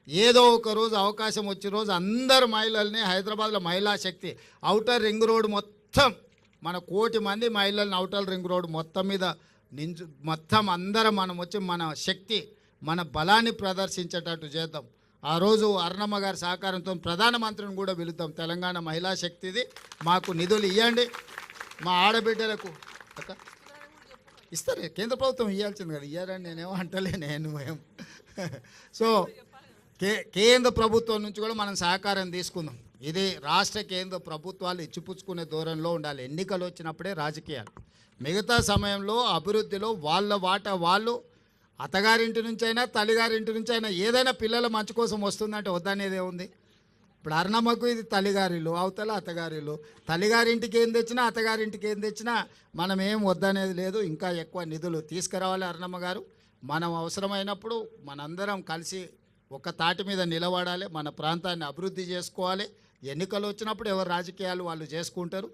ఏదో ఒక రోజు అవకాశం వచ్చే రోజు అందరు మహిళల్ని హైదరాబాద్లో మహిళా శక్తి ఔటర్ రింగ్ రోడ్ మొత్తం మన 1,00,00,000 మంది మహిళల్ని ఔటర్ రింగ్ రోడ్ మొత్తం మీద మొత్తం అందరం మనం వచ్చి మన శక్తి మన బలాన్ని ప్రదర్శించేటట్టు చేద్దాం. ఆ రోజు అరుణమ్మ గారి సహకారంతో ప్రధానమంత్రిని కూడా పిలుద్దాం. తెలంగాణ మహిళా శక్తిది మాకు నిధులు ఇవ్వండి, మా ఆడబిడ్డలకు ఇస్తారు. కేంద్ర ప్రభుత్వం ఇవ్వాల్సింది కదా, ఇయ్యారని నేనేమో అంటలే. నేను సో కేంద్ర ప్రభుత్వం నుంచి కూడా మనం సహకారం తీసుకుందాం. ఇది రాష్ట్ర కేంద్ర ప్రభుత్వాలు ఇచ్చిపుచ్చుకునే ధోరణిలో ఉండాలి. ఎన్నికలు వచ్చినప్పుడే రాజకీయాలు, మిగతా సమయంలో అభివృద్ధిలో వాళ్ళ వాటా వాళ్ళు అత్తగారింటి నుంచి అయినా తల్లిగారింటి నుంచి అయినా ఏదైనా పిల్లల మంచి కోసం వస్తుందంటే వద్దనేది ఏముంది. ఇప్పుడు అరుణమ్మకు ఇది తల్లిగారిలు, అవతల అత్తగారిలు. తల్లిగారింటికి ఏం తెచ్చినా అత్తగారింటికి ఏం తెచ్చినా మనం ఏం వద్దనేది లేదు. ఇంకా ఎక్కువ నిధులు తీసుకురావాలి అరుణమ్మ గారు. మనం అవసరమైనప్పుడు మనందరం కలిసి ఒక తాటి మీద నిలబడాలి, మన ప్రాంతాన్ని అభివృద్ధి చేసుకోవాలి. ఎన్నికలు వచ్చినప్పుడు ఎవరు రాజకీయాలు వాళ్ళు చేసుకుంటారు.